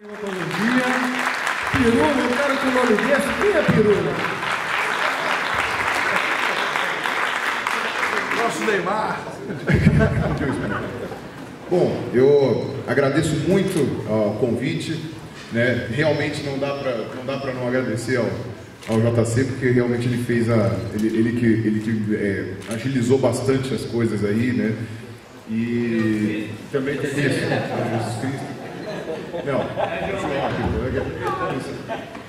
Ecologia. Pirula, eu quero que o nome desse. Quem é Pirula? Nosso Neymar. Bom, eu agradeço muito o convite, né? Realmente não dá para não agradecer ao JC, porque realmente ele fez ele que agilizou bastante as coisas aí, né? E também tem isso, Jesus Cristo. Não,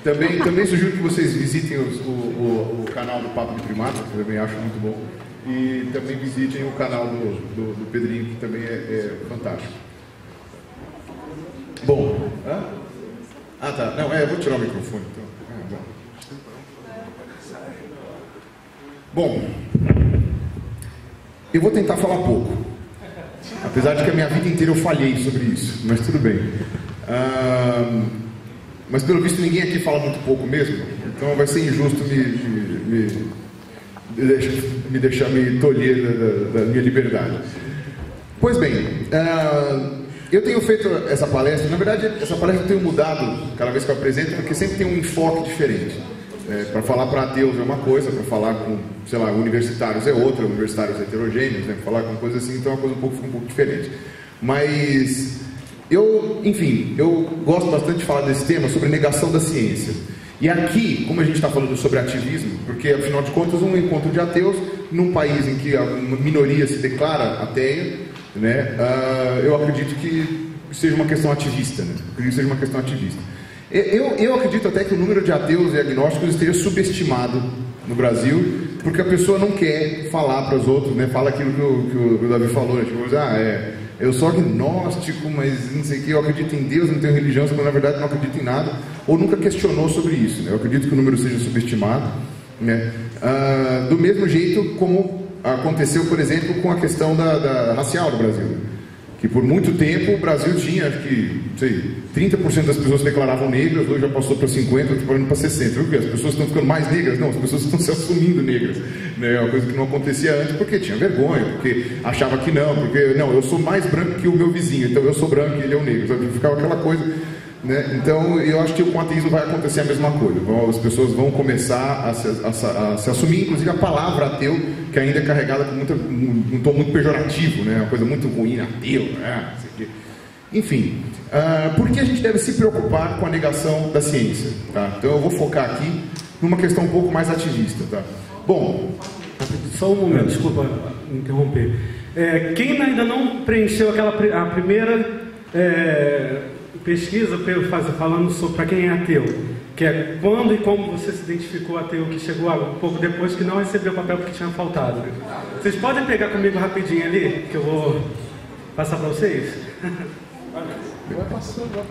também sugiro que vocês visitem o canal do Papo de Primata, que eu também acho muito bom. E também visitem o canal do Pedrinho, que também é fantástico. Bom, ah tá, não, eu vou tirar o microfone então. Bom, eu vou tentar falar pouco, apesar de que a minha vida inteira eu falhei sobre isso, mas tudo bem. Mas pelo visto ninguém aqui fala muito pouco mesmo, então vai ser injusto me deixar me tolher da minha liberdade. Pois bem, eu tenho feito essa palestra, na verdade essa palestra eu tenho mudado cada vez que eu apresento, porque sempre tem um enfoque diferente. Para falar para ateus é uma coisa, para falar com, sei lá, universitários é outra, universitários heterogêneos, né? Falar com coisas assim, então é uma coisa fica um pouco diferente. Mas enfim, eu gosto bastante de falar desse tema sobre negação da ciência. E aqui, como a gente está falando sobre ativismo, porque afinal de contas um encontro de ateus num país em que a minoria se declara ateia, né? Eu acredito que seja uma questão ativista, né? Eu acredito que seja uma questão ativista. Eu acredito até que o número de ateus e agnósticos esteja subestimado no Brasil, porque a pessoa não quer falar para os outros, né? Fala aquilo que o Davi falou, né? Tipo, eu sou agnóstico, mas não sei o que, eu acredito em Deus, não tenho religião, mas na verdade não acredito em nada, ou nunca questionou sobre isso, né? Eu acredito que o número seja subestimado, né? Do mesmo jeito como aconteceu, por exemplo, com a questão da racial do Brasil, que por muito tempo o Brasil tinha, acho que, não sei, 30% das pessoas se declaravam negras, hoje já passou para 50%, está indo para 60%. Por quê? As pessoas estão ficando mais negras? Não, as pessoas estão se assumindo negras, né? É uma coisa que não acontecia antes, porque tinha vergonha, porque achava que não, porque, não, eu sou mais branco que o meu vizinho, então eu sou branco e ele é o negro, sabe? Ficava aquela coisa, né? Então, eu acho que com o ateísmo vai acontecer a mesma coisa. As pessoas vão começar a se assumir, inclusive a palavra ateu, que ainda é carregada com um tom muito pejorativo, né? Uma coisa muito ruim, ateu, né? Enfim, por que a gente deve se preocupar com a negação da ciência? Tá? Então eu vou focar aqui numa questão um pouco mais ativista. Tá? Bom, só um momento, desculpa interromper. Quem ainda não preencheu a primeira pesquisa falando sobre para quem é ateu, que é quando e como você se identificou ateu, que chegou um pouco depois, que não recebeu o papel porque tinha faltado. Vocês podem pegar comigo rapidinho ali, que eu vou passar para vocês?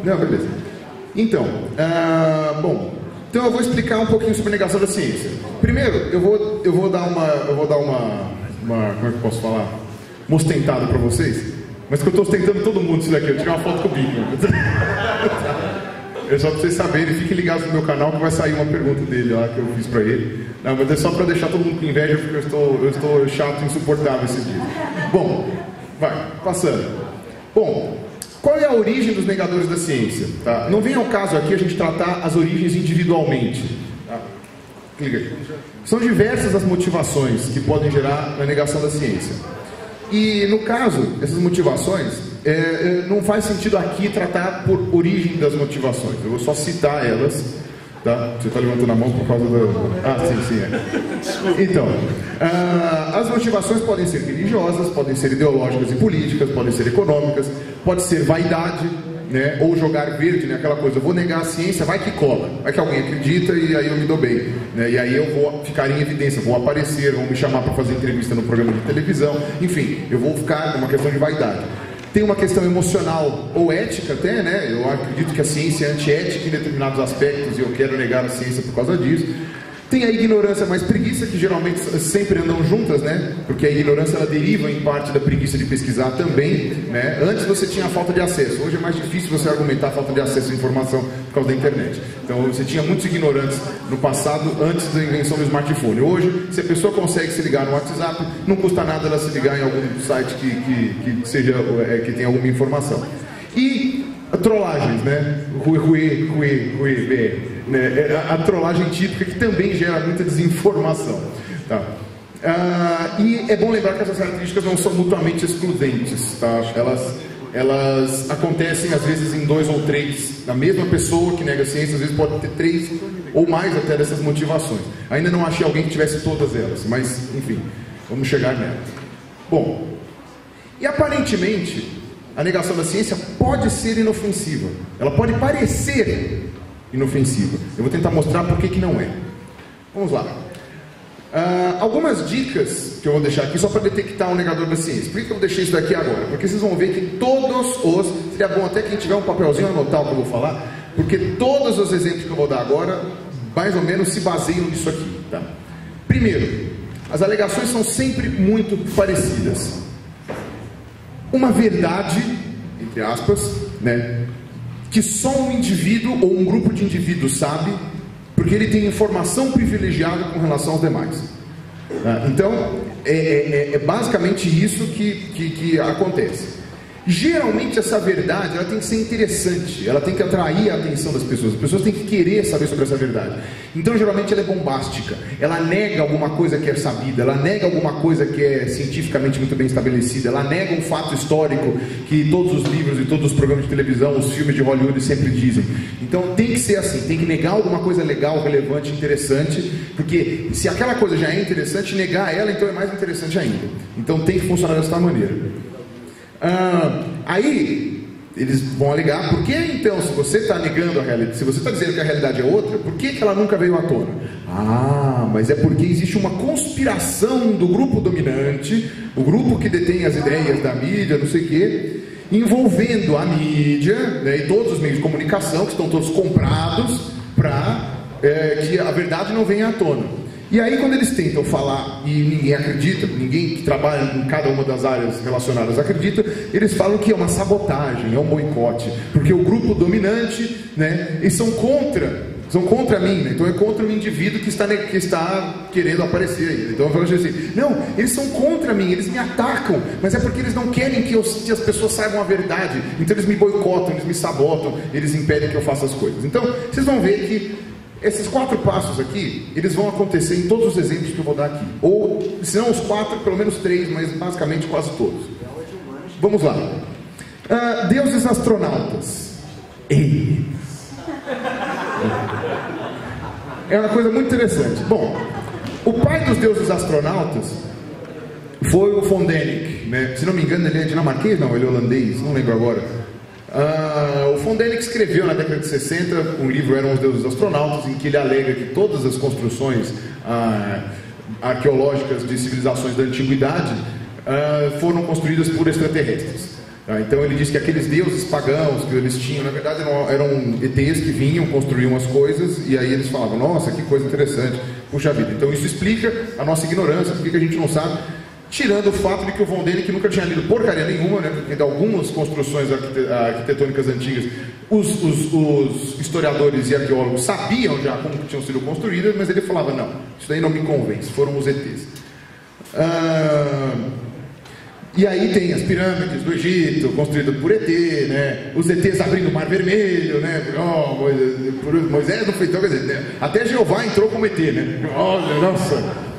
Não, beleza. Então, bom, então eu vou explicar um pouquinho sobre a negação da ciência. Primeiro, eu vou dar uma como é que eu posso falar? Uma ostentada para vocês, mas que eu estou ostentando todo mundo isso daqui. Eu tirei uma foto com o Binho. É só para vocês saberem, fiquem ligados no meu canal que vai sair uma pergunta dele lá que eu fiz para ele. Não, mas é só para deixar todo mundo com inveja, porque eu estou chato e insuportável esses dias. Bom, vai, passando. Bom, qual é a origem dos negadores da ciência? Tá? Não vem ao caso aqui a gente tratar as origens individualmente. Tá? Clica aqui. São diversas as motivações que podem gerar a negação da ciência. E no caso, essas motivações, não faz sentido aqui tratar por origem das motivações. Eu vou só citar elas. Tá? Você está levantando a mão por causa da... sim. Então, as motivações podem ser religiosas, podem ser ideológicas e políticas, podem ser econômicas, pode ser vaidade, né? Ou jogar verde, né? Aquela coisa, eu vou negar a ciência, vai que cola, vai que alguém acredita e aí eu me dou bem, né? E aí eu vou ficar em evidência, vou aparecer, vão me chamar para fazer entrevista no programa de televisão, enfim, eu vou ficar numa questão de vaidade. Tem uma questão emocional ou ética até, né? Eu acredito que a ciência é antiética em determinados aspectos e eu quero negar a ciência por causa disso. Tem a ignorância mais preguiça, que geralmente sempre andam juntas, né? Porque a ignorância ela deriva em parte da preguiça de pesquisar também, né? Antes você tinha a falta de acesso, hoje é mais difícil você argumentar a falta de acesso à informação por causa da internet. Então você tinha muitos ignorantes no passado, antes da invenção do smartphone. Hoje, se a pessoa consegue se ligar no WhatsApp, não custa nada ela se ligar em algum site que tenha alguma informação. E trollagens, né? Né? A trollagem típica que também gera muita desinformação. Tá? E é bom lembrar que essas características não são mutuamente excludentes. Tá? Elas acontecem às vezes em 2 ou 3. A mesma pessoa que nega a ciência às vezes pode ter 3 ou mais até dessas motivações. Ainda não achei alguém que tivesse todas elas, mas enfim, vamos chegar nela. Bom, e aparentemente a negação da ciência pode ser inofensiva. Ela pode parecer inofensiva. Eu vou tentar mostrar por que não é. Vamos lá. Algumas dicas que eu vou deixar aqui só para detectar um negador da ciência. Por que eu deixei isso daqui agora? Porque vocês vão ver que seria bom até quem tiver um papelzinho anotar o que eu vou falar, porque todos os exemplos que eu vou dar agora, mais ou menos, se baseiam nisso aqui. Tá? Primeiro, as alegações são sempre muito parecidas. Uma verdade, entre aspas, né, que só um indivíduo ou um grupo de indivíduos sabe, porque ele tem informação privilegiada com relação aos demais. Então, é basicamente isso que acontece. Geralmente essa verdade ela tem que ser interessante, ela tem que atrair a atenção das pessoas. As pessoas têm que querer saber sobre essa verdade. Então geralmente ela é bombástica, ela nega alguma coisa que é sabida, ela nega alguma coisa que é cientificamente muito bem estabelecida, ela nega um fato histórico que todos os livros e todos os programas de televisão, os filmes de Hollywood sempre dizem. Então tem que ser assim, tem que negar alguma coisa legal, relevante, interessante, porque se aquela coisa já é interessante, negar ela então é mais interessante ainda. Então tem que funcionar dessa maneira. Aí eles vão alegar, por que então, se você está negando a realidade, se você está dizendo que a realidade é outra, por que ela nunca veio à tona? Mas é porque existe uma conspiração do grupo dominante, o grupo que detém as ideias da mídia, não sei o quê, envolvendo a mídia, né, e todos os meios de comunicação, que estão todos comprados para que a verdade não venha à tona. E aí quando eles tentam falar e ninguém acredita, ninguém que trabalha em cada uma das áreas relacionadas acredita, eles falam que é uma sabotagem, é um boicote, porque o grupo dominante, né, eles são contra mim, né? Então é contra o indivíduo que está querendo aparecer aí. Então eu falo assim, não, eles são contra mim, eles me atacam, mas é porque eles não querem que as pessoas saibam a verdade, então eles me boicotam, eles me sabotam, eles impedem que eu faça as coisas. Então vocês vão ver que esses 4 passos aqui, eles vão acontecer em todos os exemplos que eu vou dar aqui. Ou, se não os 4, pelo menos 3, mas basicamente quase todos. Vamos lá. Deuses astronautas. É uma coisa muito interessante. Bom, o pai dos deuses astronautas foi o von Däniken, né? Se não me engano, ele é dinamarquês? Não, ele é holandês, não lembro agora. O von Däniken escreveu na década de 60 um livro, Eram os Deuses Astronautas, em que ele alega que todas as construções arqueológicas de civilizações da antiguidade foram construídas por extraterrestres. Então ele diz que aqueles deuses pagãos que eles tinham, na verdade eram ETs que vinham, construíam as coisas, e aí eles falavam, nossa, que coisa interessante, puxa vida. Então isso explica a nossa ignorância, porque a gente não sabe. Tirando o fato de que o von Däniken nunca tinha lido porcaria nenhuma, né? Porque de algumas construções arquitetônicas antigas, os historiadores e arqueólogos sabiam já como tinham sido construídas, mas ele falava, não, isso daí não me convence, foram os ETs. E aí tem as pirâmides do Egito, construídas por ET, né? Os ETs abrindo o Mar Vermelho, né? Moisés não foi tão, quer dizer, né? Até Jeová entrou como ET, né? Olha, nossa...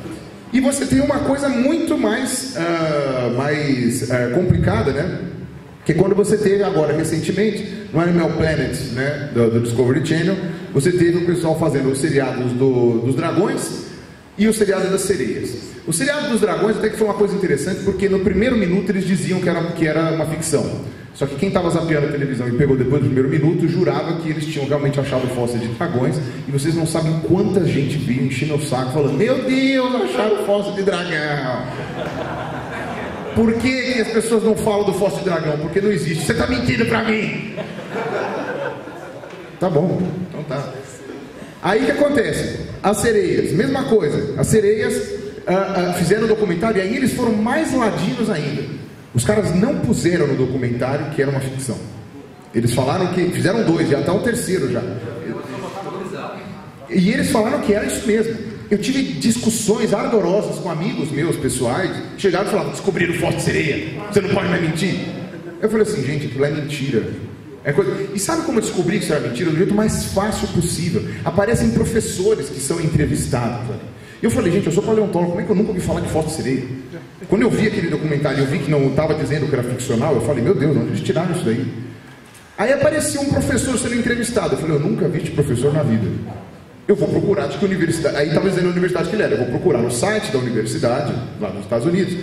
E você tem uma coisa muito mais complicada, né? Que quando você teve agora, recentemente, no Animal Planet, né? Do Discovery Channel, você teve o pessoal fazendo os seriados dos dragões e o seriado das sereias. O seriado dos dragões até que foi uma coisa interessante, porque no primeiro minuto eles diziam que era uma ficção. Só que quem estava zapeando a televisão e pegou depois do primeiro minuto, jurava que eles tinham realmente achado fósseis de dragões. E vocês não sabem quanta gente veio enchendo o saco falando, meu Deus, acharam fóssil de dragão. Por que as pessoas não falam do fóssil de dragão? Porque não existe. Você está mentindo para mim. Tá bom, então tá. Aí o que acontece? As sereias, mesma coisa. As sereias fizeram o documentário e aí eles foram mais ladinos ainda. Os caras não puseram no documentário que era uma ficção. Eles falaram que... Fizeram 2, já está o 3º já. E eles falaram que era isso mesmo. Eu tive discussões ardorosas com amigos meus, pessoais. Chegaram e falaram, descobriram o fóssil de sereia. Você não pode mais mentir. Eu falei assim, gente, aquilo é mentira. E sabe como eu descobri que isso era mentira? Do jeito mais fácil possível. Aparecem professores que são entrevistados. E eu falei, gente, eu sou paleontólogo, como é que eu nunca ouvi falar de foto de sereia? Quando eu vi aquele documentário e eu vi que não estava dizendo que era ficcional, eu falei, meu Deus, onde eles tiraram isso daí? Aí aparecia um professor sendo entrevistado. Eu falei, eu nunca vi este professor na vida. Eu vou procurar de que universidade. Aí estava dizendo a universidade que ele era. Eu vou procurar no site da universidade, lá nos Estados Unidos,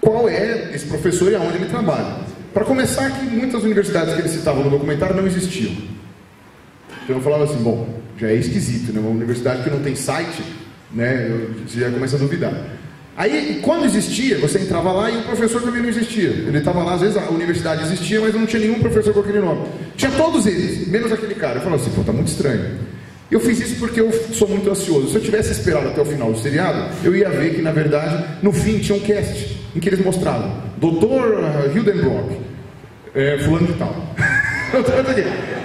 qual é esse professor e aonde ele trabalha. Para começar, que muitas universidades que ele citava no documentário não existiam. Então eu falava assim, bom, já é esquisito, né? Uma universidade que não tem site, né? Você já começa a duvidar. Aí, quando existia, você entrava lá e o professor também não existia. Ele estava lá, às vezes a universidade existia, mas não tinha nenhum professor com aquele nome. Tinha todos eles, menos aquele cara. Eu falava assim, pô, tá muito estranho. Eu fiz isso porque eu sou muito ansioso. Se eu tivesse esperado até o final do seriado, eu ia ver que, na verdade, no fim tinha um cast em que eles mostravam Dr. Hildenbrock, fulano de tal.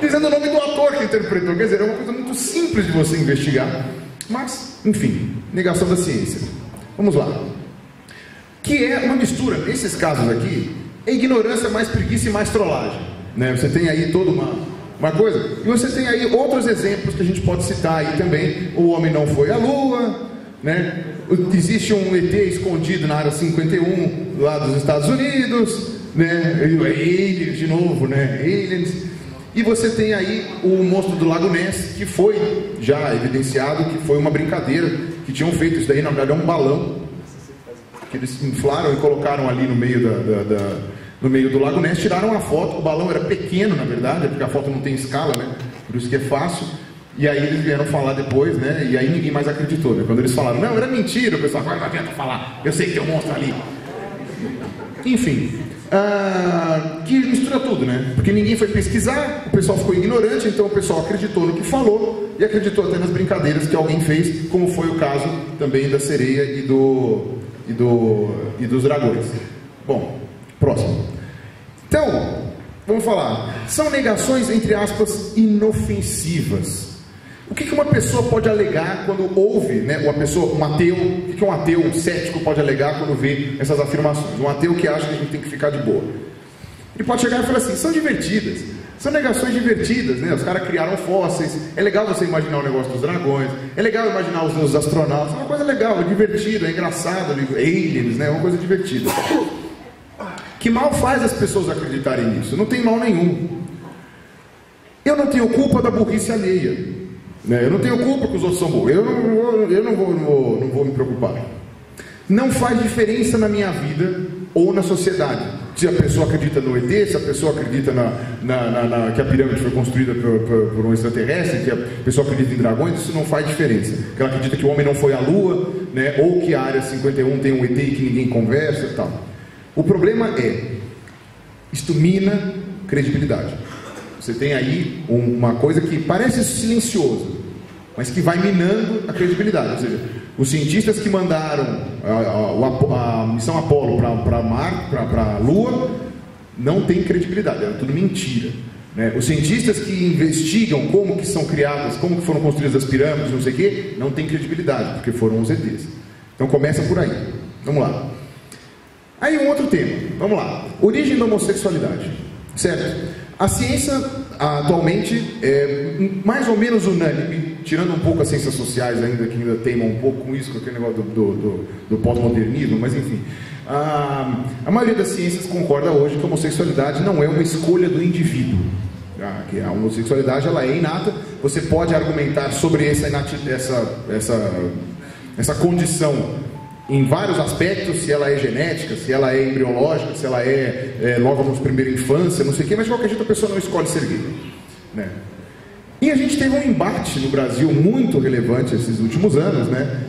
Dizendo o nome do ator que interpretou. Quer dizer, é uma coisa muito simples de você investigar. Mas, enfim, negação da ciência. Vamos lá. Que é uma mistura, nesses casos aqui, é ignorância mais preguiça e mais trollagem, né? Você tem aí toda uma coisa, e você tem aí outros exemplos que a gente pode citar aí também. O homem não foi à lua, né? Existe um ET escondido na área 51 lá dos Estados Unidos, né? Aliens de novo, né? Aliens. E você tem aí o monstro do Lago Ness, que foi já evidenciado que foi uma brincadeira, que tinham feito isso daí, na verdade é um balão, que eles inflaram e colocaram ali no meio, no meio do Lago Ness, tiraram a foto, o balão era pequeno na verdade, porque a foto não tem escala, né? Por isso que é fácil, e aí eles vieram falar depois, né? E aí ninguém mais acreditou, né? Quando eles falaram, não, era mentira, o pessoal, agora não adianta falar, eu sei que tem um monstro ali. Enfim... que mistura tudo, né? Porque ninguém foi pesquisar, o pessoal ficou ignorante, então o pessoal acreditou no que falou e acreditou até nas brincadeiras que alguém fez, como foi o caso também da sereia e dos dragões. Bom, próximo. Então, vamos falar. São negações, entre aspas, inofensivas. O que uma pessoa pode alegar quando ouve, né, um ateu, o que um ateu, um cético pode alegar quando vê essas afirmações? Um ateu que acha que a gente tem que ficar de boa. Ele pode chegar e falar assim, são divertidas, são negações divertidas, né? Os caras criaram fósseis, é legal você imaginar o negócio dos dragões, é legal imaginar os astronautas, é uma coisa legal, é divertida, é engraçada, aliens, né? É uma coisa divertida. Que mal faz as pessoas acreditarem nisso? Não tem mal nenhum. Eu não tenho culpa da burrice alheia. Eu não tenho culpa que os outros são burros. Eu não vou me preocupar. Não faz diferença na minha vida ou na sociedade. Se a pessoa acredita no ET, se a pessoa acredita que a pirâmide foi construída por um extraterrestre, que a pessoa acredita em dragões, isso não faz diferença. Que ela acredita que o homem não foi à lua, né, ou que a área 51 tem um ET e que ninguém conversa e tal. O problema isto mina credibilidade. Você tem aí uma coisa que parece silenciosa, mas que vai minando a credibilidade. Ou seja, os cientistas que mandaram a missão Apolo para a Lua não têm credibilidade, é tudo mentira, né? Os cientistas que investigam como que são criadas, como que foram construídas as pirâmides, não sei o quê, não têm credibilidade, porque foram os ETs. Então começa por aí. Vamos lá. Aí um outro tema. Vamos lá. Origem da homossexualidade. Certo? A ciência atualmente é mais ou menos unânime, tirando um pouco as ciências sociais ainda, que ainda teimam um pouco com isso, com aquele negócio do pós-modernismo, mas enfim. A maioria das ciências concorda hoje que a homossexualidade não é uma escolha do indivíduo. Que a homossexualidade ela é inata, você pode argumentar sobre essa condição em vários aspectos, se ela é genética, se ela é embriológica, se ela é logo na primeira infância, não sei o quê, mas de qualquer jeito a pessoa não escolhe ser gay, né? E a gente teve um embate no Brasil muito relevante esses últimos anos, né?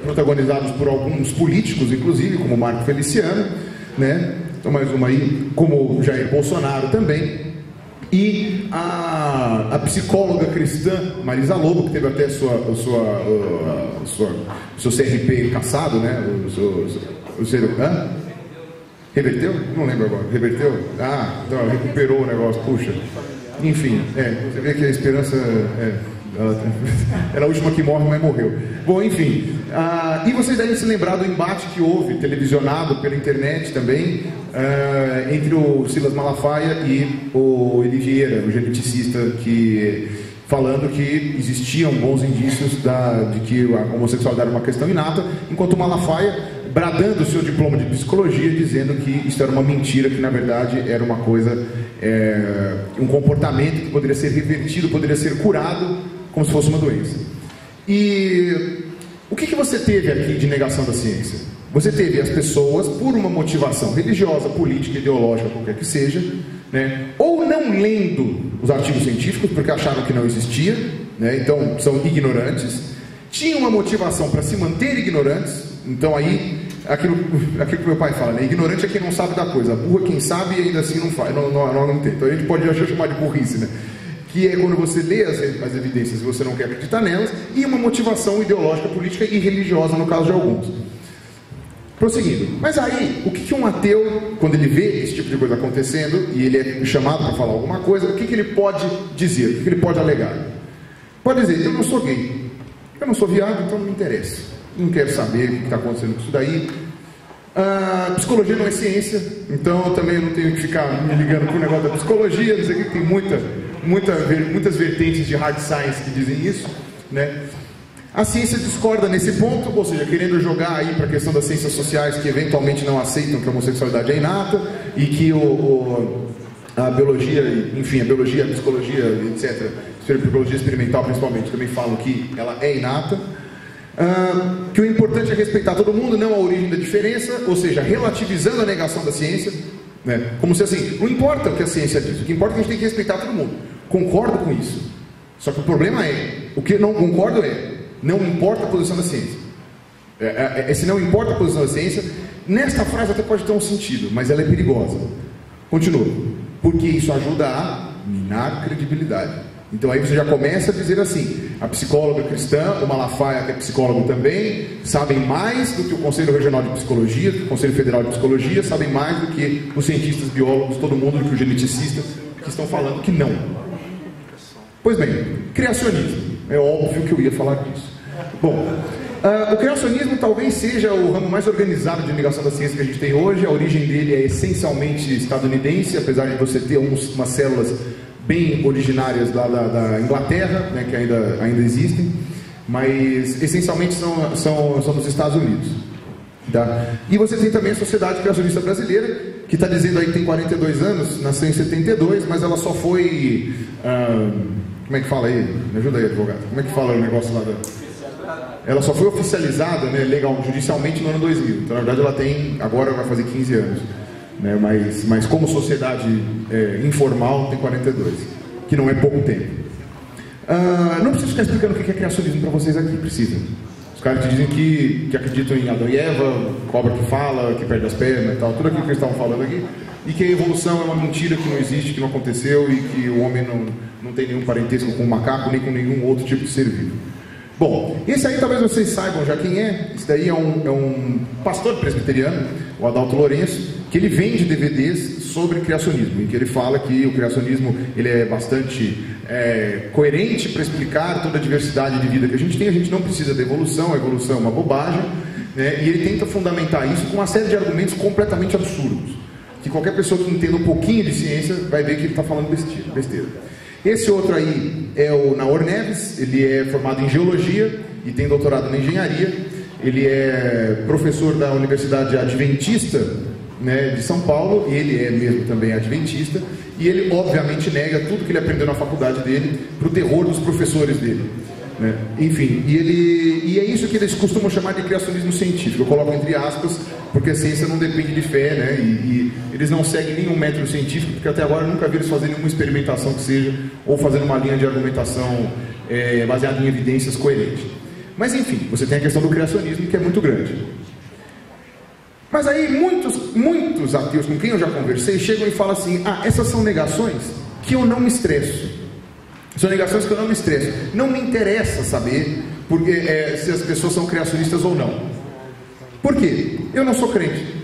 Protagonizados por alguns políticos, inclusive, como Marco Feliciano, né? Então mais uma aí, como Jair Bolsonaro também. E a psicóloga cristã Marisa Lobo, que teve até seu CRP cassado, né? Reverteu? Não lembro agora. Reverteu? Então recuperou o negócio, puxa. Enfim, você vê que a esperança Ela é a última que morre, mas morreu. Bom, enfim. E vocês devem se lembrar do embate que houve, televisionado pela internet também, entre o Silas Malafaia e o Eli Vieira, o geneticista, falando que existiam bons indícios de que a homossexualidade era uma questão inata, enquanto o Malafaia bradando o seu diploma de psicologia, dizendo que isso era uma mentira, que na verdade era uma coisa, um comportamento que poderia ser revertido, poderia ser curado, como se fosse uma doença. E o que você teve aqui de negação da ciência? Você teve as pessoas, por uma motivação religiosa, política, ideológica, qualquer que seja, né, ou não lendo os artigos científicos, porque acharam que não existia, né, então são ignorantes, tinham uma motivação para se manter ignorantes. Então aí, aquilo que meu pai fala, né? Ignorante é quem não sabe da coisa, burro é quem sabe e ainda assim não faz, não tem. Então a gente pode chamar de burrice, né? Que é quando você lê as evidências e você não quer acreditar nelas, e uma motivação ideológica, política e religiosa, no caso de alguns. Prosseguindo, mas aí, o que um ateu, quando ele vê esse tipo de coisa acontecendo, e ele é chamado para falar alguma coisa, o que ele pode dizer, o que ele pode alegar? Pode dizer, eu não sou gay, eu não sou viado, então não me interessa. Não quero saber o que está acontecendo com isso daí. Psicologia não é ciência, então eu também não tenho que ficar me ligando com o negócio da psicologia. Não sei o que, tem muitas vertentes de hard science que dizem isso, né? A ciência discorda nesse ponto, ou seja, querendo jogar aí para a questão das ciências sociais, que eventualmente não aceitam que a homossexualidade é inata e que a biologia, enfim, a biologia, a psicologia, etc., a biologia experimental principalmente, também falam que ela é inata. Que o importante é respeitar todo mundo, não a origem da diferença, ou seja, relativizando a negação da ciência, né? Como se assim, não importa o que a ciência diz, o que importa é que a gente tem que respeitar todo mundo. Concordo com isso. Só que o problema o que eu não concordo não importa a posição da ciência. Se não importa a posição da ciência, nesta frase até pode ter um sentido, mas ela é perigosa. Continua. Porque isso ajuda a minar credibilidade. Então aí você já começa a dizer assim, a psicóloga cristã, o Malafaia, que é psicólogo também, sabem mais do que o Conselho Regional de Psicologia, do que o Conselho Federal de Psicologia, sabem mais do que os cientistas, biólogos, todo mundo, do que os geneticistas, que estão falando que não. Pois bem, criacionismo. É óbvio que eu ia falar disso. Bom, o criacionismo talvez seja o ramo mais organizado de negação da ciência que a gente tem hoje. A origem dele é essencialmente estadunidense, apesar de você ter umas células bem originárias da Inglaterra, né, que ainda existem, mas essencialmente são dos Estados Unidos. Tá? E você tem também a Sociedade Criacionista Brasileira, que está dizendo aí que tem 42 anos, nasceu em 72, mas ela só foi... como é que fala aí? Me ajuda aí, advogado. Como é que fala o negócio lá Ela só foi oficializada, né, legal, judicialmente no ano 2000. Então, na verdade, ela tem... Agora vai fazer 15 anos. Né, mas como sociedade informal tem 42, que não é pouco tempo. Não preciso ficar explicando o que é criacionismo para vocês aqui, precisa. Os caras te dizem que acreditam em Adão e Eva, cobra que fala, que perde as pernas e tal, tudo aquilo que eles estavam falando aqui, e que a evolução é uma mentira, que não existe, que não aconteceu, e que o homem não tem nenhum parentesco com o macaco, nem com nenhum outro tipo de ser vivo. Bom, esse aí talvez vocês saibam já quem é. Esse daí é um pastor presbiteriano, o Adalto Lourenço, que ele vende DVDs sobre criacionismo, em que ele fala que o criacionismo ele é bastante coerente para explicar toda a diversidade de vida que a gente não precisa da evolução, a evolução é uma bobagem, né? E ele tenta fundamentar isso com uma série de argumentos completamente absurdos, que qualquer pessoa que entenda um pouquinho de ciência vai ver que ele está falando besteira. Esse outro aí é o Naor Neves, ele é formado em Geologia e tem doutorado na Engenharia, ele é professor da Universidade Adventista, né, de São Paulo, ele é mesmo também adventista, e ele obviamente nega tudo que ele aprendeu na faculdade dele para o terror dos professores dele. Né? Enfim, e é isso que eles costumam chamar de criacionismo científico. Eu coloco entre aspas, porque a ciência não depende de fé, né? E eles não seguem nenhum método científico, porque até agora eu nunca vi eles fazendo nenhuma experimentação que seja, ou fazendo uma linha de argumentação baseada em evidências coerente. Mas enfim, você tem a questão do criacionismo, que é muito grande. Mas aí muitos ateus com quem eu já conversei chegam e falam assim: essas são negações que eu não me estresso. São negações que eu não me estresso. Não me interessa saber porque, se as pessoas são criacionistas ou não. Por quê? Eu não sou crente.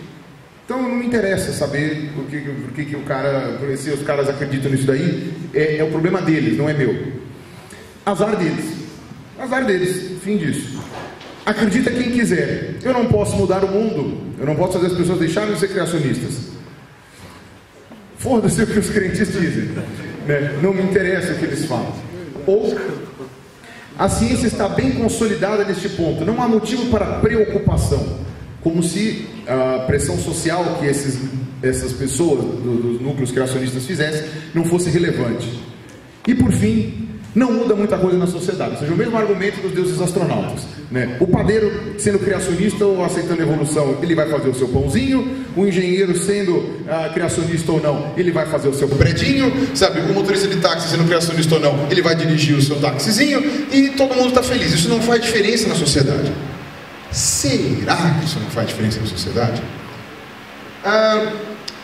Então não me interessa saber por que se os caras acreditam nisso daí. É o problema deles, não é meu. azar deles. Azar deles, fim disso. Acredita quem quiser. Eu não posso mudar o mundo. Eu não posso fazer as pessoas deixarem de ser criacionistas. Foda-se o que os crentes dizem, né? Não me interessa o que eles falam. Ou a ciência está bem consolidada neste ponto. Não há motivo para preocupação. Como se a pressão social que essas pessoas dos núcleos criacionistas fizessem não fosse relevante. E por fim, não muda muita coisa na sociedade. Ou seja, o mesmo argumento dos deuses astronautas, né? O padeiro sendo criacionista ou aceitando a evolução, ele vai fazer o seu pãozinho. O engenheiro sendo criacionista ou não, ele vai fazer o seu predinho, sabe? O motorista de táxi sendo criacionista ou não, ele vai dirigir o seu taxizinho e todo mundo está feliz. Isso não faz diferença na sociedade. Será que isso não faz diferença na sociedade?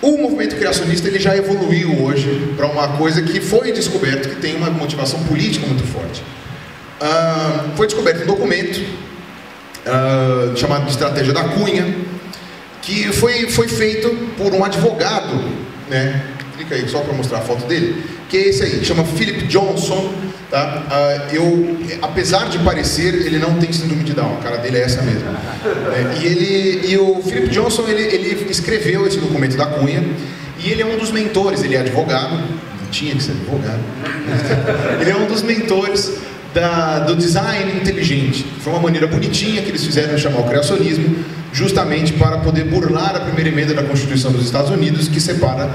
O movimento criacionista ele já evoluiu hoje para uma coisa que foi descoberto que tem uma motivação política muito forte. Foi descoberto um documento chamado de Estratégia da Cunha, que foi feito por um advogado, né? Clica aí só para mostrar a foto dele, que é esse aí, que chama Philip Johnson, tá? Apesar de parecer, ele não tem síndrome de Down, a cara dele é essa mesmo. E o Philip Johnson, ele escreveu esse documento da Cunha, e ele é um dos mentores, ele é advogado, não tinha que ser advogado, ele é um dos mentores do design inteligente. Foi uma maneira bonitinha que eles fizeram de chamar o criacionismo, justamente para poder burlar a primeira emenda da Constituição dos Estados Unidos, que separa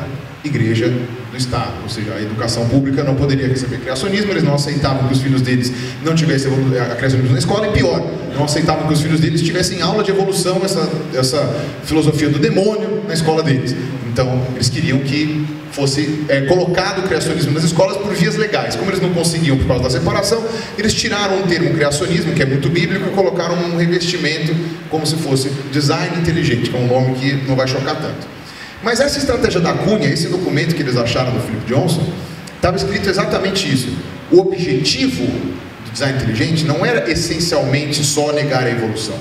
igreja do Estado, ou seja, a educação pública não poderia receber criacionismo, eles não aceitavam que os filhos deles não tivessem criacionismo na escola, e pior, não aceitavam que os filhos deles tivessem aula de evolução, essa filosofia do demônio na escola deles. Então, eles queriam que fosse colocado o criacionismo nas escolas por vias legais. Como eles não conseguiam por causa da separação, eles tiraram o termo criacionismo, que é muito bíblico, e colocaram um revestimento como se fosse design inteligente, que é um nome que não vai chocar tanto. Mas essa estratégia da Cunha, esse documento que eles acharam do Philip Johnson, estava escrito exatamente isso. O objetivo do design inteligente não era essencialmente só negar a evolução.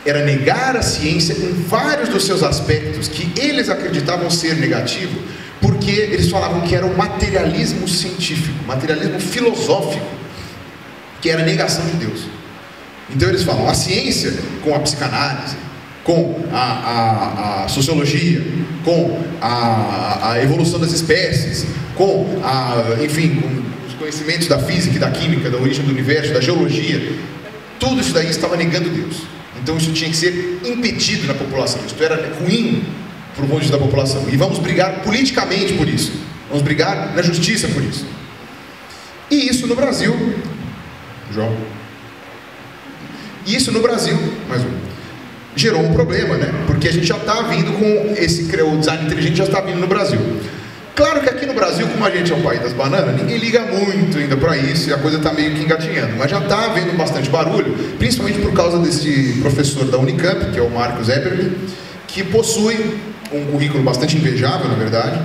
Era negar a ciência em vários dos seus aspectos que eles acreditavam ser negativo, porque eles falavam que era o materialismo científico, materialismo filosófico, que era a negação de Deus. Então eles falam, a ciência com a psicanálise, com a sociologia, com a evolução das espécies, enfim, com os conhecimentos da física e da química, da origem do universo, da geologia, tudo isso daí estava negando Deus. Então isso tinha que ser impedido na população, isso era ruim para o ponto da população. E vamos brigar politicamente por isso, vamos brigar na justiça por isso. E isso no Brasil, João, mais um, gerou um problema, né? Porque a gente já está vindo com o design inteligente já está vindo no Brasil. Claro que aqui no Brasil, como a gente é um país das bananas, ninguém liga muito ainda para isso e a coisa está meio que engatinhando. Mas já está havendo bastante barulho, principalmente por causa desse professor da Unicamp, que é o Marcos Eberle, que possui um currículo bastante invejável, na verdade,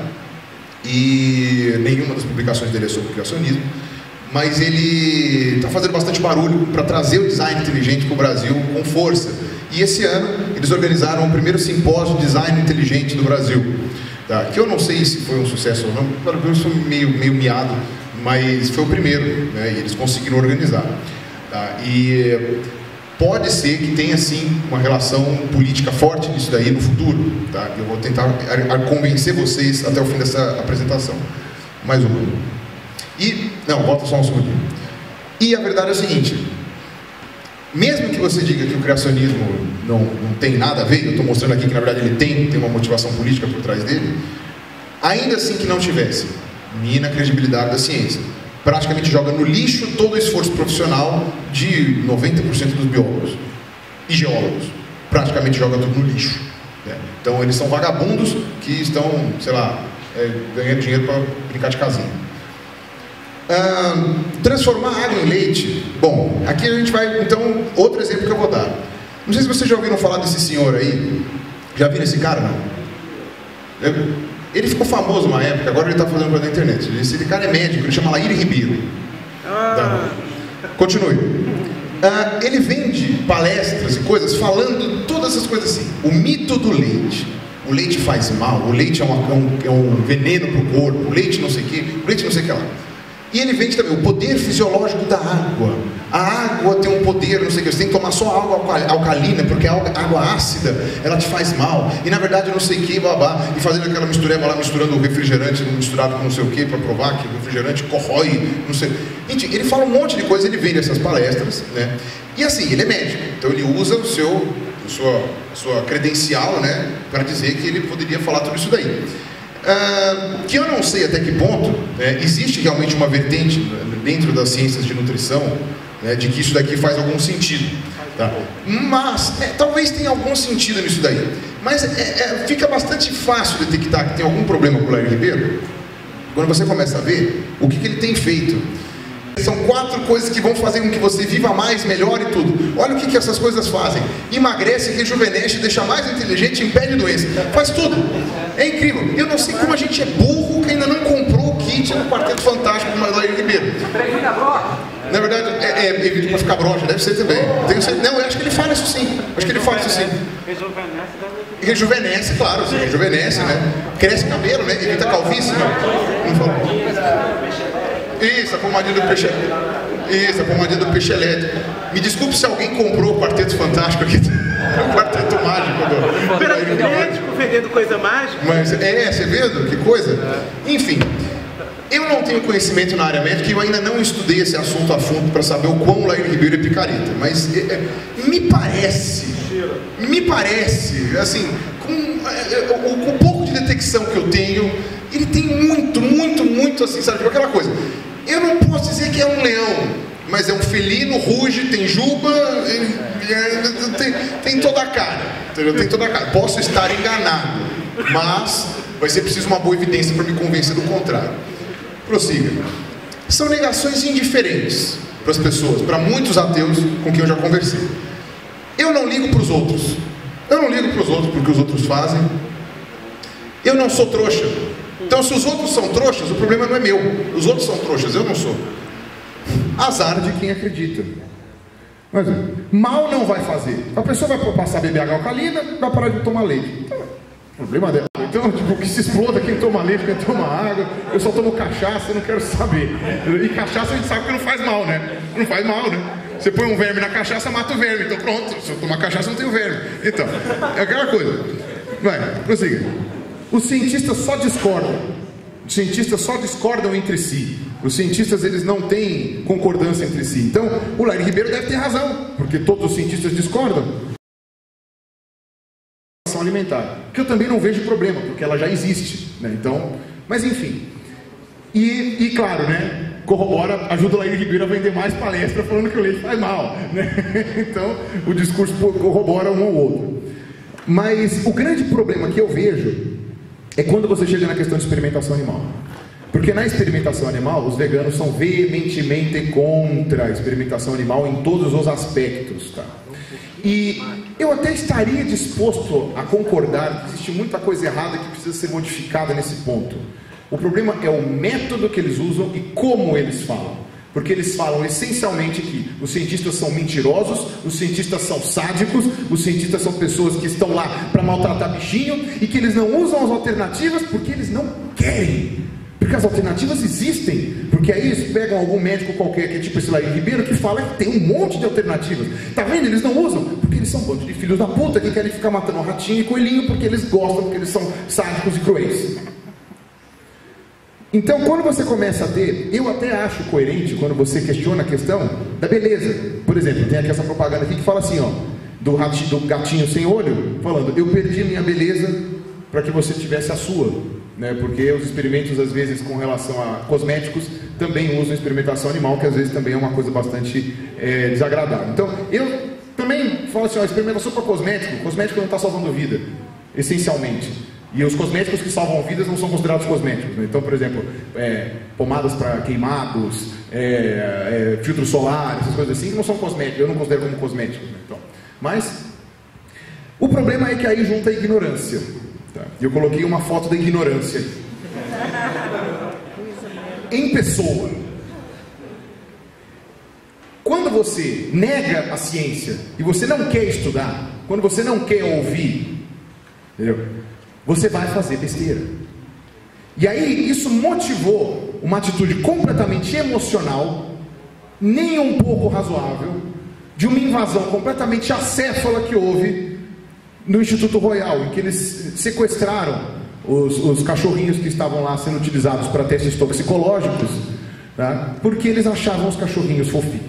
e nenhuma das publicações dele é sobre criacionismo, mas ele está fazendo bastante barulho para trazer o design inteligente para o Brasil com força. E esse ano eles organizaram o primeiro simpósio de design inteligente do Brasil. Tá? Que eu não sei se foi um sucesso ou não, pelo menos foi meio miado, mas foi o primeiro, né? E eles conseguiram organizar. Tá? E pode ser que tenha sim uma relação política forte nisso daí no futuro. Tá? Eu vou tentar convencer vocês até o fim dessa apresentação. Mais uma. Volta só um segundinho. E a verdade é o seguinte, mesmo que você diga que o criacionismo não tem nada a ver, eu estou mostrando aqui que na verdade ele tem uma motivação política por trás dele, ainda assim que não tivesse, mina a credibilidade da ciência. Praticamente joga no lixo todo o esforço profissional de 90% dos biólogos e geólogos. Praticamente joga tudo no lixo. Né? Então eles são vagabundos que estão, sei lá, ganhando dinheiro para brincar de casinha. Transformar água em leite. Bom, aqui a gente vai, então, outro exemplo que eu vou dar. Não sei se vocês já ouviram falar desse senhor aí. Já viram esse cara, não? Ele ficou famoso uma época, agora ele está fazendo coisa na internet. Esse cara é médico, ele chama Laíre Ribeiro. Continue. Ele vende palestras e coisas falando todas essas coisas assim. O mito do leite. O leite faz mal, o leite é um veneno para o corpo, o leite não sei o que, o leite não sei o que lá. E ele vende também o poder fisiológico da água. A água tem um poder, não sei o que, você tem que tomar só água alcalina, porque a água ácida, ela te faz mal. E na verdade não sei o que, babá. E fazendo aquela mistureba lá, misturando o refrigerante misturado com não sei o que, para provar que o refrigerante corrói, não sei. Gente, ele fala um monte de coisa, ele vende essas palestras, né? E assim, ele é médico, então ele usa sua credencial, né, para dizer que ele poderia falar tudo isso daí. Que eu não sei até que ponto existe realmente uma vertente dentro das ciências de nutrição, né, de que isso daqui faz algum sentido, tá? Mas talvez tenha algum sentido nisso daí, mas fica bastante fácil detectar que tem algum problema com o Laír Ribeiro quando você começa a ver o que ele tem feito. São 4 coisas que vão fazer com que você viva mais, melhor e tudo. Olha o que essas coisas fazem: emagrece, rejuvenesce, deixa mais inteligente, impede doença, faz tudo. É incrível. Eu não sei como a gente é burro que ainda não comprou o kit no Quarteto Fantástico do Laír Ribeiro. Na verdade, evita para ficar broxa, deve ser também. Não, eu acho que ele fala isso sim. Acho que ele fala isso sim. Rejuvenesce, claro, sim, rejuvenesce, né? Cresce cabelo, né? Evita calvície, não fala. Isso, a pomadinha do peixe. Isso, a pomadinha do peixe elétrico. Me desculpe se alguém comprou o Quarteto Fantástico aqui. O Quarteto Mágico do. Peraí, médico vendendo coisa mágica? Mas você vê que coisa? Enfim, eu não tenho conhecimento na área médica e eu ainda não estudei esse assunto a fundo para saber o quão o Laír Ribeiro é picareta. Mas me parece, assim, com o pouco de detecção que eu tenho, ele tem muito, assim, sabe, aquela coisa. Eu não posso dizer que é um leão, mas é um felino, ruge, tem juba, tem toda a cara, entendeu? Tem toda a cara. Posso estar enganado, mas vai ser preciso uma boa evidência para me convencer do contrário. Prossiga. São negações indiferentes para as pessoas, para muitos ateus com quem eu já conversei. Eu não ligo para os outros. Eu não ligo para os outros porque os outros fazem. Eu não sou trouxa. Então, se os outros são trouxas, o problema não é meu. Os outros são trouxas, eu não sou. Azar de quem acredita. Mas mal não vai fazer. A pessoa vai passar a beber água alcalina, vai parar de tomar leite. Então, problema dela. Então, tipo, que se exploda quem toma leite, quem toma água. Eu só tomo cachaça, eu não quero saber. E cachaça a gente sabe que não faz mal, né? Não faz mal, né? Você põe um verme na cachaça, mata o verme. Então pronto, se eu tomar cachaça, não tenho verme. Então, é aquela coisa. Vai, prossiga. Os cientistas só discordam. Os cientistas só discordam entre si. Os cientistas, eles não têm concordância entre si. Então, o Laír Ribeiro deve ter razão, porque todos os cientistas discordam. Alimentar, que eu também não vejo problema, porque ela já existe, né? Então, mas enfim. E claro, né? Corrobora, ajuda o Laír Ribeiro a vender mais palestra falando que o leite faz mal, né? Então, o discurso corrobora um ao outro. Mas o grande problema que eu vejo é quando você chega na questão de experimentação animal. Porque na experimentação animal, os veganos são veementemente contra a experimentação animal em todos os aspectos, tá? E eu até estaria disposto a concordar que existe muita coisa errada que precisa ser modificada nesse ponto. O problema é o método que eles usam e como eles falam. Porque eles falam essencialmente que os cientistas são mentirosos, os cientistas são sádicos, os cientistas são pessoas que estão lá para maltratar bichinho e que eles não usam as alternativas porque eles não querem. Porque as alternativas existem. Porque aí eles pegam algum médico qualquer, que é tipo esse Laír Ribeiro, que fala que tem um monte de alternativas. Tá vendo? Eles não usam. Porque eles são um bando de filhos da puta que querem ficar matando ratinho e coelhinho porque eles gostam, porque eles são sádicos e cruéis. Então, quando você começa a ter, eu até acho coerente quando você questiona a questão da beleza. Por exemplo, tem aqui essa propaganda aqui que fala assim, ó, do gatinho sem olho, falando, eu perdi minha beleza para que você tivesse a sua. Né, porque os experimentos, às vezes, com relação a cosméticos, também usam experimentação animal, que às vezes também é uma coisa bastante desagradável. Então, eu também falo assim, ó, experimentação para cosmético não está salvando vida, essencialmente. E os cosméticos que salvam vidas não são considerados cosméticos. Né? Então, por exemplo, pomadas para queimados, filtro solar, essas coisas assim, não são cosméticos, eu não considero como cosméticos. Né? Então, mas, o problema é que aí junta a ignorância. Tá. Eu coloquei uma foto da ignorância em pessoa. Quando você nega a ciência e você não quer estudar, quando você não quer ouvir, entendeu? Você vai fazer besteira. E aí isso motivou uma atitude completamente emocional, nem um pouco razoável, de uma invasão completamente acéfala que houve no Instituto Royal, em que eles sequestraram os cachorrinhos que estavam lá sendo utilizados para testes toxicológicos, tá? Porque eles achavam os cachorrinhos fofinhos.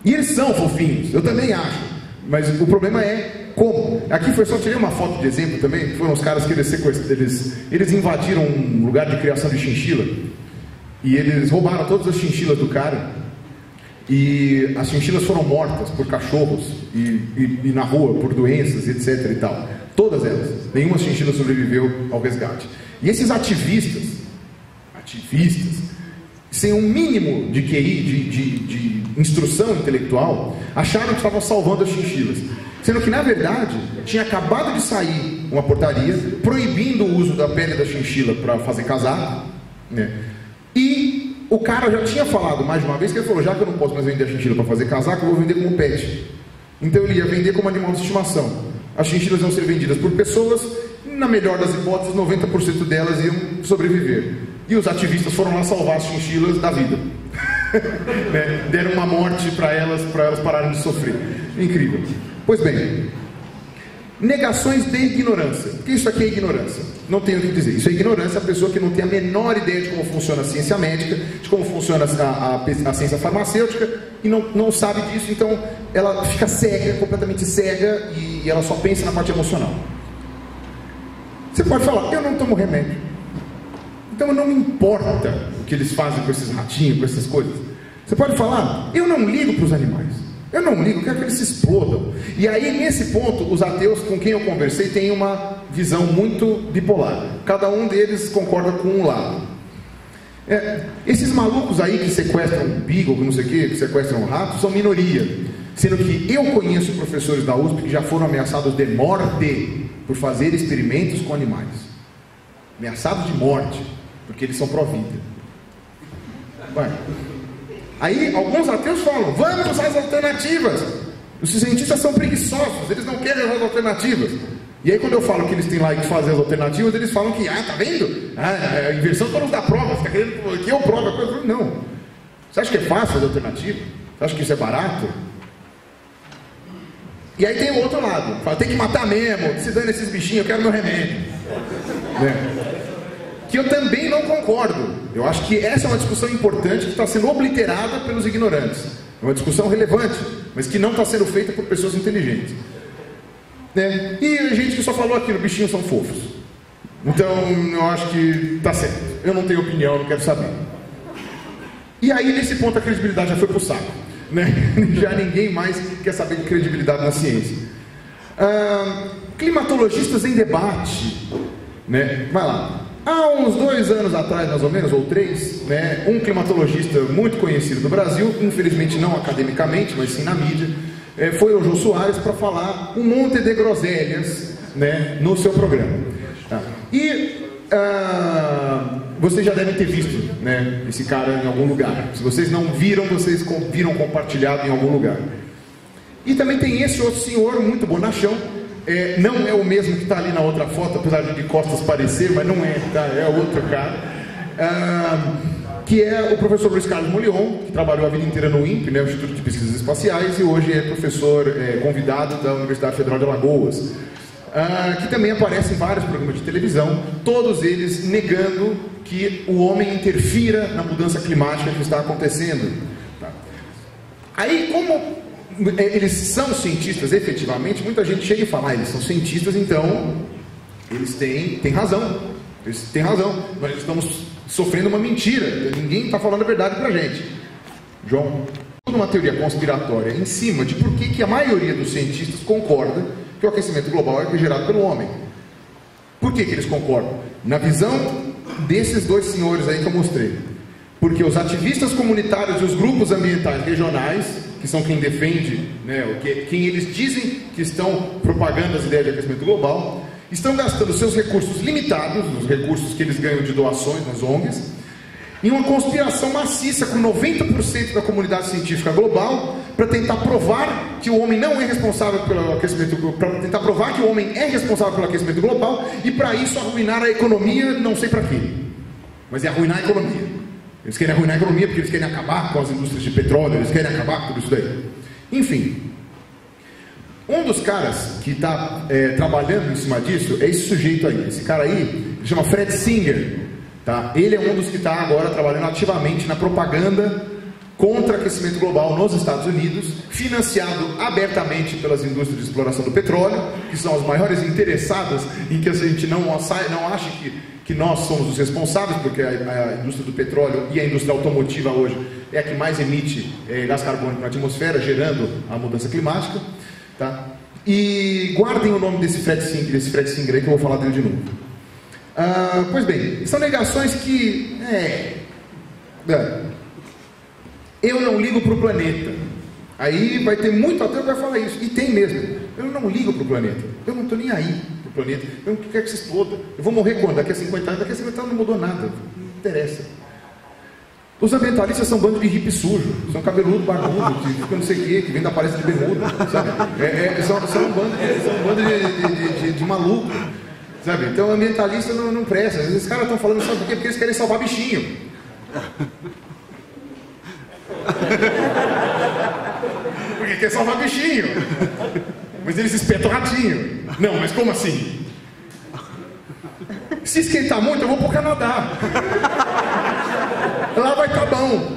E eles são fofinhos, eu também acho, mas o problema é como. Aqui foi só, tirei uma foto de exemplo também, foram os caras que eles invadiram um lugar de criação de chinchila, e eles roubaram todas as chinchilas do cara, e as chinchilas foram mortas por cachorros, e na rua, por doenças, etc e tal. Todas elas, nenhuma chinchila sobreviveu ao resgate. E esses ativistas, sem um mínimo de QI, de instrução intelectual, acharam que estavam salvando as chinchilas, sendo que na verdade tinha acabado de sair uma portaria proibindo o uso da pele da chinchila para fazer casaco, né? E o cara já tinha falado mais de uma vez que ele falou: já que eu não posso mais vender a chinchila para fazer casaco, eu vou vender como pet. Então ele ia vender como animal de estimação. As chinchilas iam ser vendidas por pessoas, na melhor das hipóteses 90% delas iam sobreviver. E os ativistas foram lá salvar as chinchilas da vida. Né? Deram uma morte para elas pararem de sofrer. Incrível. Pois bem, negações de ignorância. Porque isso aqui é ignorância. Não tenho o que dizer. Isso é ignorância, a pessoa que não tem a menor ideia de como funciona a ciência médica, de como funciona a ciência farmacêutica, e não sabe disso, então ela fica cega, completamente cega, e ela só pensa na parte emocional. Você pode falar: eu não tomo remédio, então não me importa o que eles fazem com esses ratinhos, com essas coisas. Você pode falar: eu não ligo para os animais, eu não ligo, eu quero que eles se explodam. E aí, nesse ponto, os ateus com quem eu conversei têm uma visão muito bipolar. Cada um deles concorda com um lado. Esses malucos aí que sequestram beagle, não sei o que sequestram ratos, são minoria. Sendo que eu conheço professores da USP que já foram ameaçados de morte por fazer experimentos com animais. Ameaçados de morte, porque eles são pró-vida. Aí alguns ateus falam: vamos usar as alternativas. Os cientistas são preguiçosos, eles não querem usar as alternativas. E aí quando eu falo que eles têm lá que fazer as alternativas, eles falam que, tá vendo? A inversão para nos dar prova, você está querendo que eu prove a coisa? Eu falo: não. Você acha que é fácil fazer alternativa? Você acha que isso é barato? E aí tem o outro lado, fala: tem que matar mesmo, se dane esses bichinhos, eu quero meu remédio. Que eu também não concordo. Eu acho que essa é uma discussão importante que está sendo obliterada pelos ignorantes. É uma discussão relevante, mas que não está sendo feita por pessoas inteligentes. E a gente que só falou aquilo: bichinhos são fofos. Então eu acho que está certo. Eu não tenho opinião, não quero saber. E aí nesse ponto a credibilidade já foi pro saco, né? Já ninguém mais quer saber de credibilidade na ciência. Climatologistas em debate, né? Vai lá. Há uns 2 anos atrás, mais ou menos, ou 3, né, um climatologista muito conhecido do Brasil, infelizmente não academicamente, mas sim na mídia, foi o Jô Soares para falar um monte de groselhas, né, no seu programa. Vocês já devem ter visto, né, esse cara em algum lugar. Se vocês não viram, vocês viram compartilhado em algum lugar. E também tem esse outro senhor muito bonachão. Não é o mesmo que está ali na outra foto, apesar de costas parecer, mas não é, tá? É outro cara, que é o professor Luiz Carlos Molion, que trabalhou a vida inteira no INPE, né, o Instituto de Pesquisas Espaciais, e hoje é professor convidado da Universidade Federal de Alagoas, que também aparece em vários programas de televisão, todos eles negando que o homem interfira na mudança climática que está acontecendo. Tá? Aí, como eles são cientistas efetivamente, muita gente chega e fala: eles são cientistas, então eles têm razão. Eles têm razão. Nós estamos sofrendo uma mentira. Ninguém está falando a verdade pra gente. João, toda uma teoria conspiratória em cima de por que a maioria dos cientistas concorda que o aquecimento global é gerado pelo homem. Por que eles concordam? Na visão desses 2 senhores aí que eu mostrei. Porque os ativistas comunitários e os grupos ambientais regionais, que são quem defende, né, quem eles dizem que estão propagando as ideias de aquecimento global, estão gastando seus recursos limitados, os recursos que eles ganham de doações nas ONGs, em uma conspiração maciça com 90% da comunidade científica global para tentar provar que o homem não é responsável pelo aquecimento, para tentar provar que o homem é responsável pelo aquecimento global e para isso arruinar a economia, não sei para quê. mas é arruinar a economia. Eles querem arruinar a economia porque eles querem acabar com as indústrias de petróleo, eles querem acabar com tudo isso daí. Enfim, um dos caras que está trabalhando em cima disso é esse sujeito aí. Esse cara aí, ele chama Fred Singer. Tá? Ele é um dos que está agora trabalhando ativamente na propaganda contra aquecimento global nos Estados Unidos, financiado abertamente pelas indústrias de exploração do petróleo, que são as maiores interessadas em que a gente não ache que nós somos os responsáveis, porque a indústria do petróleo e a indústria automotiva hoje é a que mais emite gás carbônico na atmosfera, gerando a mudança climática. Tá? E guardem o nome desse Fred Singer aí, que eu vou falar dele de novo. Pois bem, são negações que eu não ligo para o planeta. Aí vai ter muito ateu que vai falar isso, e tem mesmo. Eu não ligo para o planeta, eu não estou nem aí para o planeta, eu não quero que se exploda. Eu vou morrer quando? Daqui a 50 anos? Daqui a 50 anos não mudou nada, não interessa. Os ambientalistas são um bando de hippie sujo, são cabeludo, barbudo, que fica não sei o quê, que vem da palestra de bermuda, sabe? São um bando de maluco, sabe? Então ambientalista não presta. Esses caras estão falando, sabe por quê? Porque eles querem salvar bichinho. Porque quer salvar bichinho. Mas eles espetam ratinho. Não, mas como assim? Se esquentar muito, eu vou pro Canadá. Lá vai estar bom.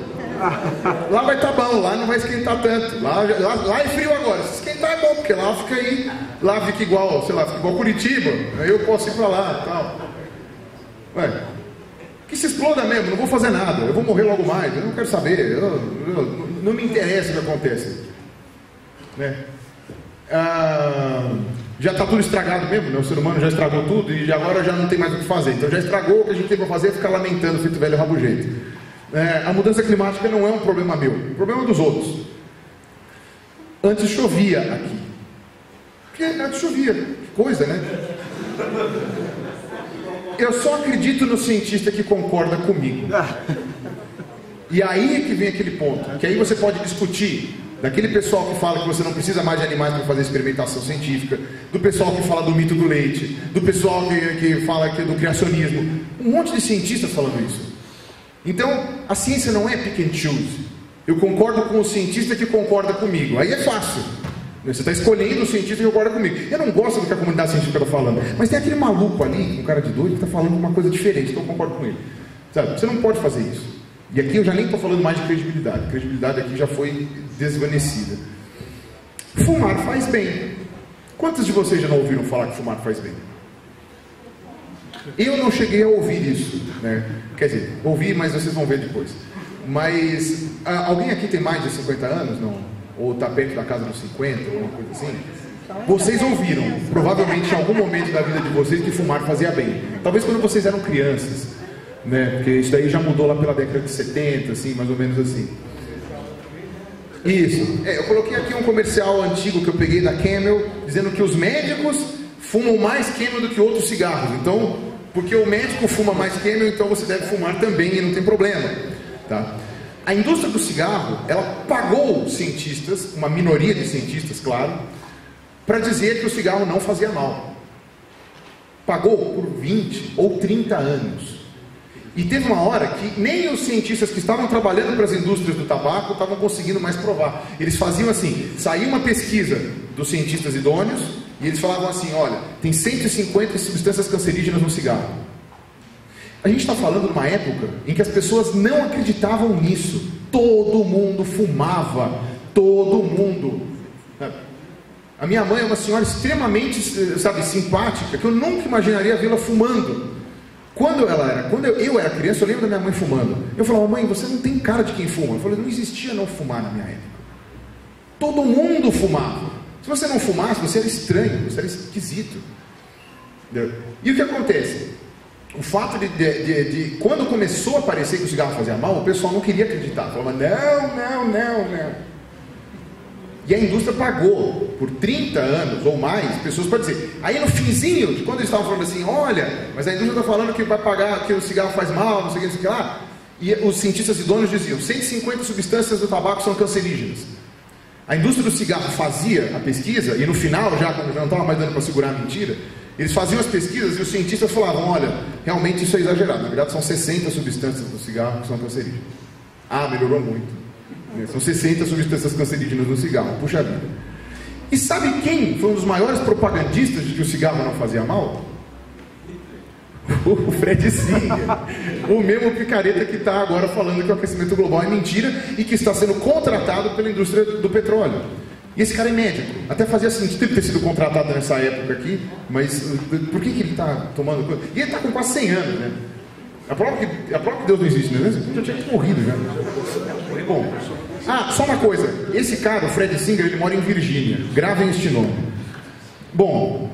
Lá vai estar bom, lá não vai esquentar tanto. Lá é frio agora. Se esquentar é bom, porque lá fica aí. Lá fica igual, sei lá, fica igual Curitiba. Aí eu posso ir pra lá e tal. Ué, que se exploda mesmo, não vou fazer nada. Eu vou morrer logo mais, eu não quero saber. Não me interessa o que acontece. Né? Já está tudo estragado mesmo, né? O ser humano já estragou tudo e agora já não tem mais o que fazer. Então já estragou, o que a gente tem para fazer é ficar lamentando, feito velho rabugento. A mudança climática não é um problema meu, é um problema dos outros. Antes chovia aqui. Porque antes chovia, que coisa, né? Eu só acredito no cientista que concorda comigo. E aí é que vem aquele ponto, que aí você pode discutir daquele pessoal que fala que você não precisa mais de animais para fazer experimentação científica, do pessoal que fala do mito do leite, do pessoal que fala do criacionismo, um monte de cientistas falando isso. Então, a ciência não é pick and choose. Eu concordo com o cientista que concorda comigo. Aí é fácil. Você está escolhendo o cientista que concorda comigo. Eu não gosto do que a comunidade científica está falando, mas tem aquele maluco ali, um cara de doido, que está falando uma coisa diferente, então eu concordo com ele. Sabe? Você não pode fazer isso. E aqui eu já nem estou falando mais de credibilidade. A credibilidade aqui já foi desvanecida. Fumar faz bem. Quantos de vocês já não ouviram falar que fumar faz bem? Eu não cheguei a ouvir isso, né? Quer dizer, ouvi, mas vocês vão ver depois. Mas alguém aqui tem mais de 50 anos, não? Ou está perto da casa dos 50, alguma coisa assim? Vocês ouviram, provavelmente em algum momento da vida de vocês, que fumar fazia bem. Talvez quando vocês eram crianças, né? Porque isso daí já mudou lá pela década de 70, assim, mais ou menos assim. Isso. Eu coloquei aqui um comercial antigo que eu peguei da Camel, dizendo que os médicos fumam mais Camel do que outros cigarros. Então, porque o médico fuma mais Camel, então você deve fumar também e não tem problema. Tá? A indústria do cigarro, ela pagou cientistas, uma minoria de cientistas, claro, para dizer que o cigarro não fazia mal. Pagou por 20 ou 30 anos. E teve uma hora que nem os cientistas que estavam trabalhando para as indústrias do tabaco estavam conseguindo mais provar. Eles faziam assim, saía uma pesquisa dos cientistas idôneos e eles falavam assim, olha, tem 150 substâncias cancerígenas no cigarro. A gente está falando de uma época em que as pessoas não acreditavam nisso. Todo mundo fumava, todo mundo. A minha mãe é uma senhora extremamente, sabe, simpática, que eu nunca imaginaria vê-la fumando. Quando eu era criança, eu lembro da minha mãe fumando. Eu falava, mãe, você não tem cara de quem fuma. Eu falei, não existia não fumar na minha época. Todo mundo fumava. Se você não fumasse, você era estranho, você era esquisito. Entendeu? E o que acontece? O fato de quando começou a parecer que o cigarro fazia mal, o pessoal não queria acreditar. Falava, não. E a indústria pagou por 30 anos ou mais pessoas para dizer. Aí no finzinho, de quando eles estavam falando assim, olha, mas a indústria está falando que vai pagar, que o cigarro faz mal, não sei o que lá. E os cientistas idôneos diziam, 150 substâncias do tabaco são cancerígenas. A indústria do cigarro fazia a pesquisa, e no final, já quando já não estava mais dando para segurar a mentira, Eles faziam as pesquisas e os cientistas falavam, olha, realmente isso é exagerado. Na verdade são 60 substâncias do cigarro que são cancerígenas. Ah, melhorou muito. São 60 substâncias cancerígenas no cigarro. Puxa vida. E sabe quem foi um dos maiores propagandistas de que o cigarro não fazia mal? O Fred Singer. O mesmo picareta que está agora falando que o aquecimento global é mentira e que está sendo contratado pela indústria do petróleo. E esse cara é médico. Até fazia sentido ele ter sido contratado nessa época aqui, mas por que ele está tomando coisa? E ele está com quase 100 anos, né? A prova que Deus não existe, né? Ele já tinha morrido já. Bom, só uma coisa. Esse cara, o Fred Singer, ele mora em Virgínia. Gravem este nome. Bom,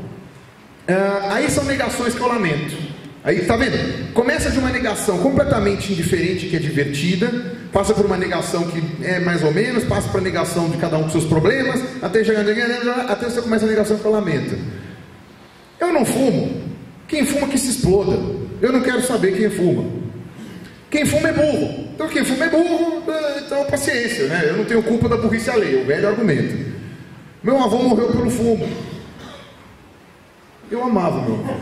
aí são negações que eu lamento. Aí, tá vendo? Começa de uma negação completamente indiferente, que é divertida, passa por uma negação que é mais ou menos, passa para a negação de cada um com seus problemas, até você começa a negação que eu lamento. Eu não fumo. Quem fuma que se exploda. Eu não quero saber quem fuma. Quem fuma é burro. Então quem fuma é burro, então paciência, né? Eu não tenho culpa da burrice alheia, o velho argumento. Meu avô morreu pelo fumo. Eu amava meu avô.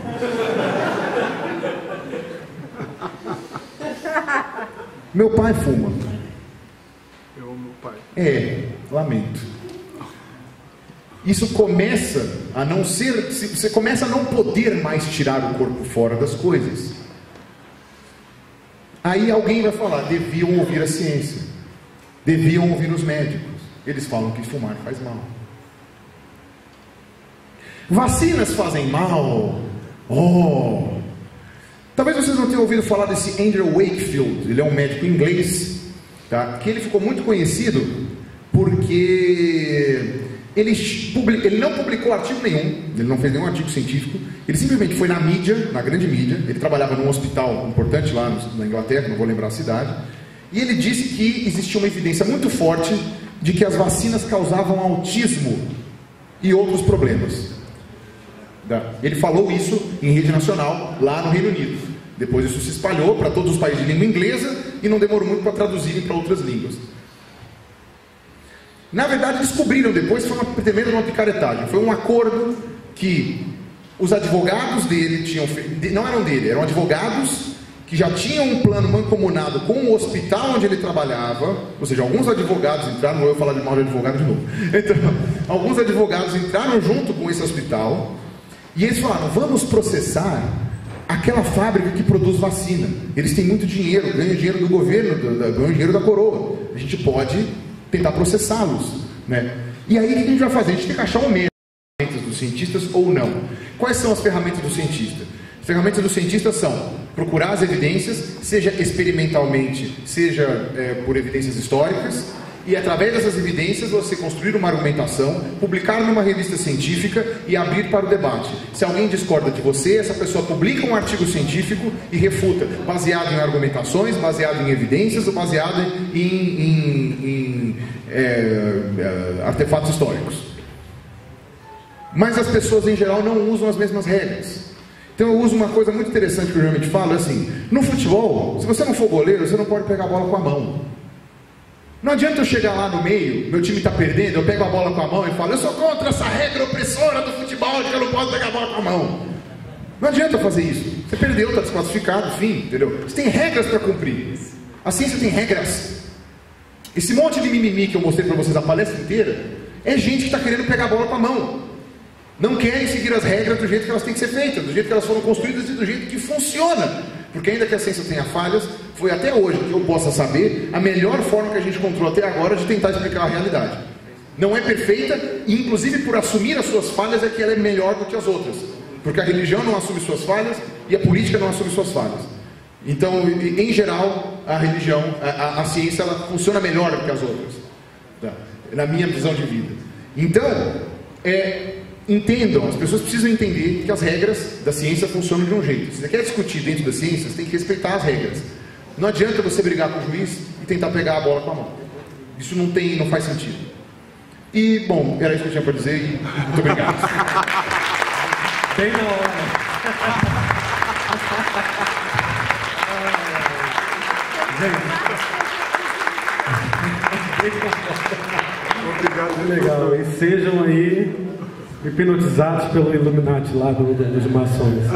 Meu pai fuma. Eu amo meu pai. Lamento. Isso começa a não ser... Você começa a não poder mais tirar o corpo fora das coisas. Aí alguém vai falar, deviam ouvir a ciência. Deviam ouvir os médicos. Eles falam que fumar faz mal. Vacinas fazem mal. Talvez vocês não tenham ouvido falar desse Andrew Wakefield. Ele é um médico inglês, tá? Que ele ficou muito conhecido porque ele não publicou artigo nenhum. Ele não fez nenhum artigo científico. Ele simplesmente foi na mídia, na grande mídia. Ele trabalhava num hospital importante lá na Inglaterra, não vou lembrar a cidade. E ele disse que existia uma evidência muito forte de que as vacinas causavam autismo e outros problemas. Ele falou isso em rede nacional lá no Reino Unido. Depois isso se espalhou para todos os países de língua inglesa e não demorou muito para traduzirem para outras línguas. Na verdade descobriram depois, foi uma tremenda uma picaretagem. Foi um acordo que os advogados dele tinham feito, não eram dele, eram advogados que já tinham um plano mancomunado com o hospital onde ele trabalhava. Ou seja, alguns advogados entraram, não vou falar de mal de advogado de novo. Então, alguns advogados entraram junto com esse hospital. E eles falaram, vamos processar aquela fábrica que produz vacina. Eles têm muito dinheiro, ganham dinheiro do governo, ganham dinheiro da coroa. A gente pode tentar processá-los, né? E aí o que a gente vai fazer? A gente tem que achar um meio de ferramentas dos cientistas ou não. Quais são as ferramentas do cientista? As ferramentas do cientista são procurar as evidências, seja experimentalmente, seja por evidências históricas, e através dessas evidências você construir uma argumentação, publicar numa revista científica e abrir para o debate. Se alguém discorda de você, essa pessoa publica um artigo científico e refuta, baseado em argumentações, baseado em evidências ou baseado em artefatos históricos. Mas as pessoas em geral não usam as mesmas regras. Então eu uso uma coisa muito interessante que eu geralmente falo, é assim, no futebol, se você não for goleiro, você não pode pegar a bola com a mão. Não adianta eu chegar lá no meio, meu time está perdendo, eu pego a bola com a mão e falo, eu sou contra essa regra opressora do futebol de que eu não posso pegar a bola com a mão. Não adianta fazer isso. Você perdeu, está desclassificado, fim, entendeu? Você tem regras para cumprir. A ciência tem regras. Esse monte de mimimi que eu mostrei para vocês a palestra inteira é gente que está querendo pegar a bola com a mão. Não querem seguir as regras do jeito que elas têm que ser feitas, do jeito que elas foram construídas e do jeito que funciona. Porque ainda que a ciência tenha falhas, foi até hoje, que eu possa saber, a melhor forma que a gente encontrou até agora de tentar explicar a realidade. Não é perfeita, e inclusive por assumir as suas falhas é que ela é melhor do que as outras. Porque a religião não assume suas falhas e a política não assume suas falhas. Então, em geral, a religião, a ciência, ela funciona melhor do que as outras. Tá? Na minha visão de vida. Então, entendam, as pessoas precisam entender que as regras da ciência funcionam de um jeito. Se você quer discutir dentro da ciência, você tem que respeitar as regras. Não adianta você brigar com o juiz e tentar pegar a bola com a mão. Isso não faz sentido. E, bom, era isso que eu tinha para dizer e muito obrigado. Bem na hora. Obrigado. Legal. E sejam aí hipnotizados pelo Illuminati lá dos maçons.